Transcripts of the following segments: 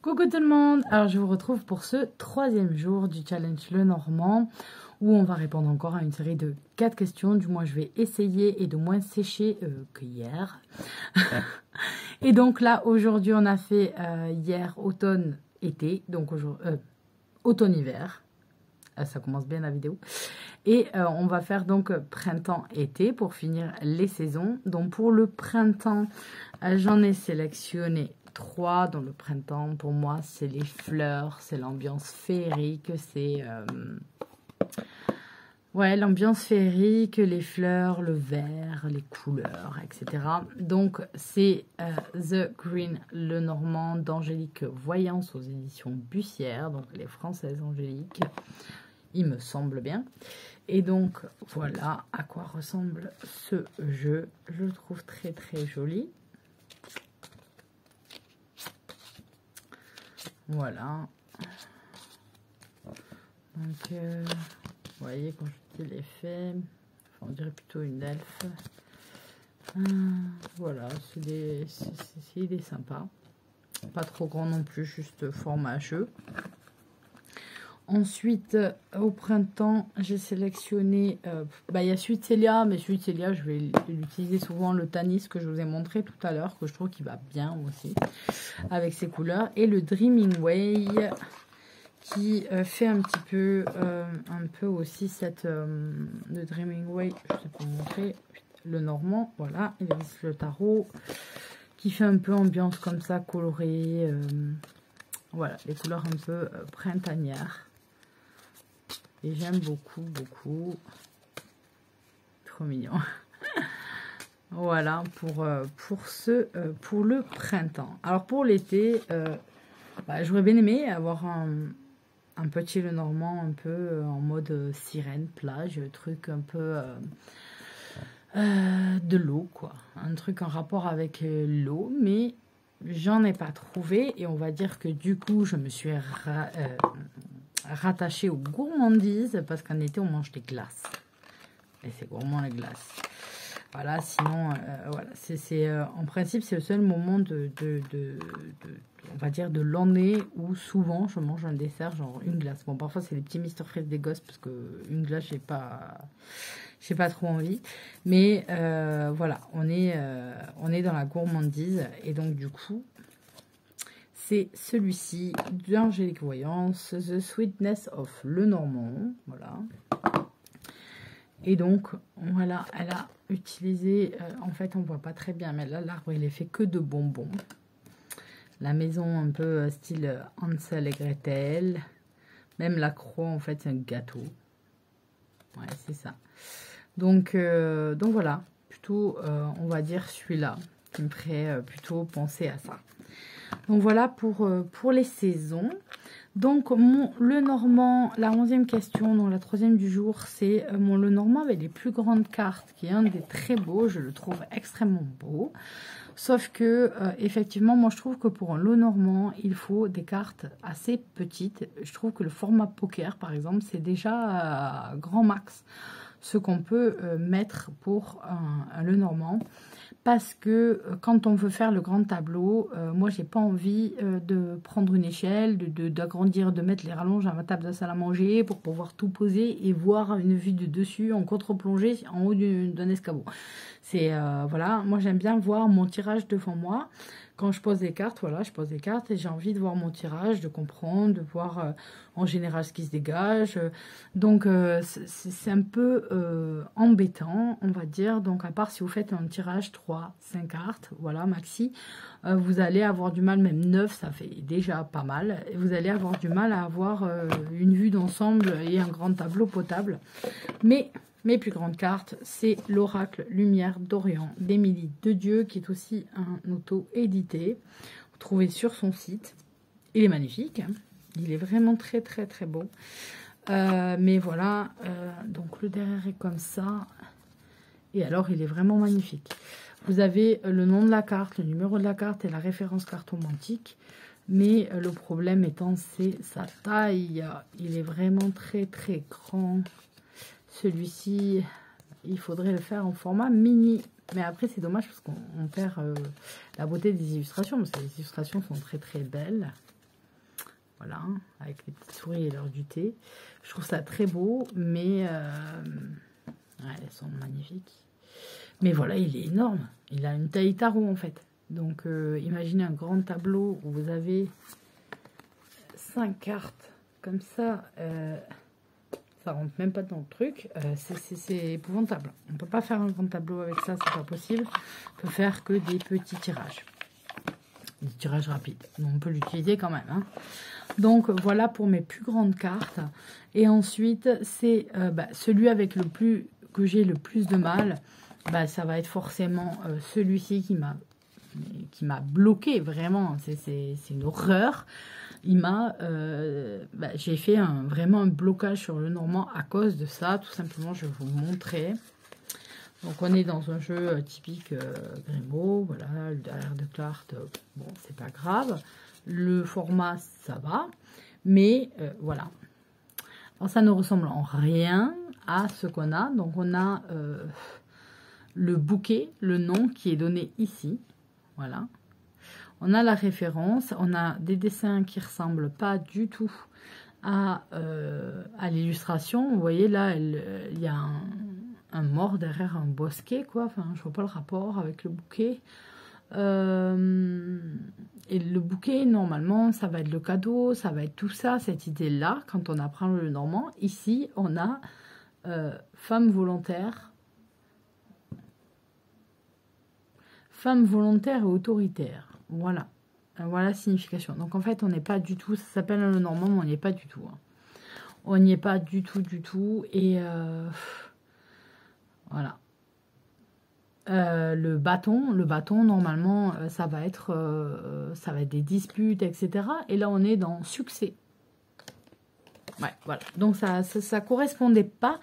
Coucou tout le monde, alors je vous retrouve pour ce troisième jour du challenge Lenormand où on va répondre encore à une série de 4 questions, du moins je vais essayer et de moins sécher que hier. Et donc là aujourd'hui on a fait hier automne-été, donc automne-hiver, ça commence bien la vidéo. Et on va faire donc printemps-été pour finir les saisons. Donc pour le printemps, j'en ai sélectionné 3. Dans le printemps, pour moi, c'est les fleurs, c'est l'ambiance féerique, c'est ouais, l'ambiance féerique, les fleurs, le vert, les couleurs, etc. Donc c'est The Green Lenormand d'Angélique Voyance aux éditions Bussière, donc les françaises Angélique, il me semble bien. Et donc voilà à quoi ressemble ce jeu. Je le trouve très très joli. Voilà. Donc vous voyez quand je dis l'effet, enfin, on dirait plutôt une elfe. Voilà, il est sympa. Pas trop grand non plus, juste format jeu. Ensuite, au printemps, j'ai sélectionné, il y a Sweet Celia, mais Sweet Celia, je vais l'utiliser souvent, le Tanis que je vous ai montré tout à l'heure, que je trouve qu'il va bien aussi, avec ses couleurs. Et le Dreaming Way, qui fait un petit peu, aussi le Dreaming Way, je sais pas vous montrer, le Normand, voilà, il existe le tarot, qui fait un peu ambiance comme ça, colorée, voilà, les couleurs un peu printanières. Et j'aime beaucoup, beaucoup. Trop mignon. Voilà pour le printemps. Alors pour l'été, j'aurais bien aimé avoir un petit Lenormand un peu en mode sirène, plage, truc un peu de l'eau, quoi. Un truc en rapport avec l'eau, mais j'en ai pas trouvé. Et on va dire que du coup, je me suis rattachée aux gourmandises parce qu'en été on mange des glaces et c'est gourmand les glaces. Voilà, sinon voilà, en principe c'est le seul moment on va dire de l'année où souvent je mange un dessert, genre une glace. Bon, parfois c'est les petits Mister Freeze des gosses parce que une glace j'ai pas trop envie, mais voilà, on est dans la gourmandise. Et donc du coup c'est celui-ci d'Angélique Voyance, The Sweetness of Lenormand. Voilà. Et donc, voilà, elle a utilisé, en fait, on voit pas très bien, mais là, l'arbre, il est fait que de bonbons. La maison, un peu style Hansel et Gretel. Même la croix, en fait, c'est un gâteau. Ouais, c'est ça. Donc voilà, plutôt, on va dire celui-là, qui me ferait plutôt penser à ça. Donc voilà pour les saisons. Donc mon Lenormand, la 11e question, donc la 3e du jour, c'est mon Lenormand avec les plus grandes cartes, qui est un des très beaux, je le trouve extrêmement beau. Sauf que effectivement, moi je trouve que pour un Lenormand, il faut des cartes assez petites. Je trouve que le format poker, par exemple, c'est déjà grand max ce qu'on peut mettre pour un Lenormand. Parce que quand on veut faire le grand tableau, moi, j'ai pas envie de prendre une échelle, d'agrandir, de mettre les rallonges à ma table de salle à manger pour pouvoir tout poser et voir une vue de dessus en contre-plongée en haut d'un escabeau. C'est, voilà, moi, j'aime bien voir mon tirage devant moi. Quand je pose des cartes, voilà, je pose des cartes et j'ai envie de voir mon tirage, de comprendre, de voir en général ce qui se dégage. Donc, c'est un peu embêtant, on va dire. Donc, à part si vous faites un tirage 3, 5 cartes, voilà, maxi, vous allez avoir du mal, même 9, ça fait déjà pas mal. Et vous allez avoir du mal à avoir une vue d'ensemble et un grand tableau potable. Mais mes plus grandes cartes, c'est l'Oracle Lumière d'Orient d'Émilie Dedieu, qui est aussi un auto-édité. Vous trouvez sur son site. Il est magnifique. Hein. Il est vraiment très, très, très beau. Mais voilà, donc le derrière est comme ça. Et alors, il est vraiment magnifique. Vous avez le nom de la carte, le numéro de la carte et la référence cartomantique. Mais le problème étant, c'est sa taille. Il est vraiment très, très grand. Celui-ci, il faudrait le faire en format mini. Mais après, c'est dommage parce qu'on perd la beauté des illustrations. Parce que les illustrations sont très très belles. voilà, avec les petites souris et l'heure du thé. Je trouve ça très beau, mais ouais, elles sont magnifiques. Mais voilà, il est énorme. Il a une taille tarot en fait. Donc imaginez un grand tableau où vous avez 5 cartes comme ça. Ça rentre même pas dans le truc. C'est épouvantable. On ne peut pas faire un grand tableau avec ça, c'est pas possible. On peut faire que des petits tirages. Des tirages rapides. Donc on peut l'utiliser quand même. Hein. Donc voilà pour mes plus grandes cartes. Et ensuite, c'est celui avec le plus que j'ai le plus de mal. Ça va être forcément celui-ci qui m'a bloqué vraiment. C'est une horreur. Il m'a, j'ai fait vraiment un blocage sur le normand à cause de ça. Tout simplement, je vais vous montrer. Donc, on est dans un jeu typique Grimaud. Voilà, le derrière de cartes, bon, c'est pas grave. Le format, ça va. Mais voilà. Alors, ça ne ressemble en rien à ce qu'on a. Donc, on a le bouquet, le nom qui est donné ici. Voilà. On a la référence, on a des dessins qui ne ressemblent pas du tout à l'illustration. Vous voyez là, il y a un mort derrière un bosquet, quoi. Enfin, je ne vois pas le rapport avec le bouquet. Et le bouquet, normalement, ça va être le cadeau, ça va être tout ça, cette idée-là, quand on apprend le normand. Ici, on a femme volontaire. Femme volontaire et autoritaire. Voilà. Voilà la signification. Donc, en fait, on n'est pas du tout... Ça s'appelle le normand, mais on n'y est pas du tout. Hein. On n'y est pas du tout. Et voilà. Le bâton, normalement, ça va être des disputes, etc. Et là, on est dans succès. Ouais, voilà. Donc, ça correspondait pas.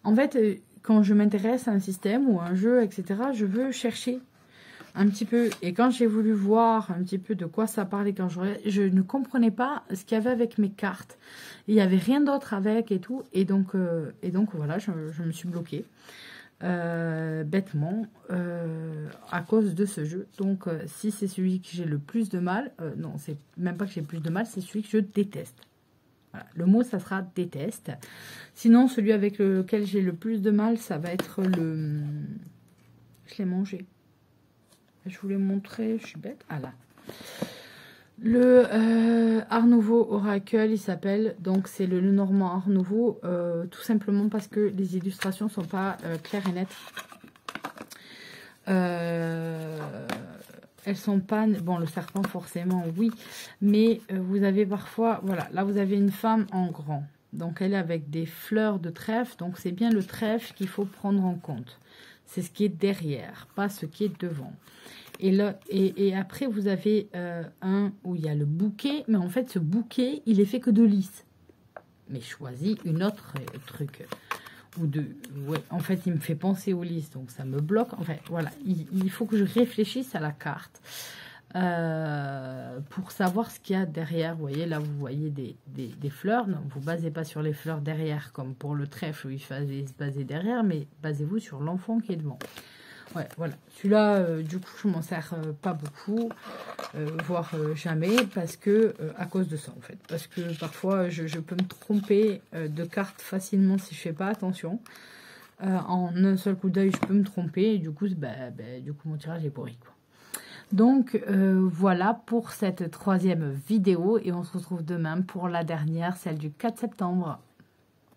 En fait, quand je m'intéresse à un système ou à un jeu, etc., je veux chercher un petit peu, et quand j'ai voulu voir un petit peu de quoi ça parlait, je ne comprenais pas ce qu'il y avait avec mes cartes. Il n'y avait rien d'autre avec et tout, et donc voilà, je me suis bloquée bêtement à cause de ce jeu. Donc si c'est celui que j'ai le plus de mal, non, c'est même pas que j'ai le plus de mal, c'est celui que je déteste. Voilà. Le mot, ça sera déteste. Sinon, celui avec lequel j'ai le plus de mal, ça va être le... Je l'ai mangé. Je voulais montrer, je suis bête. Ah là. Le Art Nouveau Oracle, il s'appelle. Donc, c'est le Normand Art Nouveau. Tout simplement parce que les illustrations ne sont pas claires et nettes. Elles sont pas... Bon, le serpent, forcément, oui. Mais vous avez parfois... Voilà, là, vous avez une femme en grand. Donc, elle est avec des fleurs de trèfle. Donc, c'est bien le trèfle qu'il faut prendre en compte. C'est ce qui est derrière, pas ce qui est devant. Et, là, et après, vous avez un où il y a le bouquet. Mais en fait, ce bouquet, il est fait que de lys. Mais choisis une autre truc. Ou de... Ouais, en fait, il me fait penser au lys. Donc, ça me bloque. En fait, voilà. Il faut que je réfléchisse à la carte. Pour savoir ce qu'il y a derrière. Vous voyez, là, vous voyez des fleurs. Non, vous ne basez pas sur les fleurs derrière, comme pour le trèfle où il fallait se baser derrière. Mais basez-vous sur l'enfant qui est devant. Ouais, voilà. Celui-là, du coup, je m'en sers pas beaucoup, voire jamais, parce que, à cause de ça, en fait. Parce que parfois, je peux me tromper de carte facilement si je fais pas attention. En un seul coup d'œil, je peux me tromper, et du coup, mon tirage est pourri, quoi. Donc, voilà pour cette troisième vidéo, et on se retrouve demain pour la dernière, celle du 4 septembre.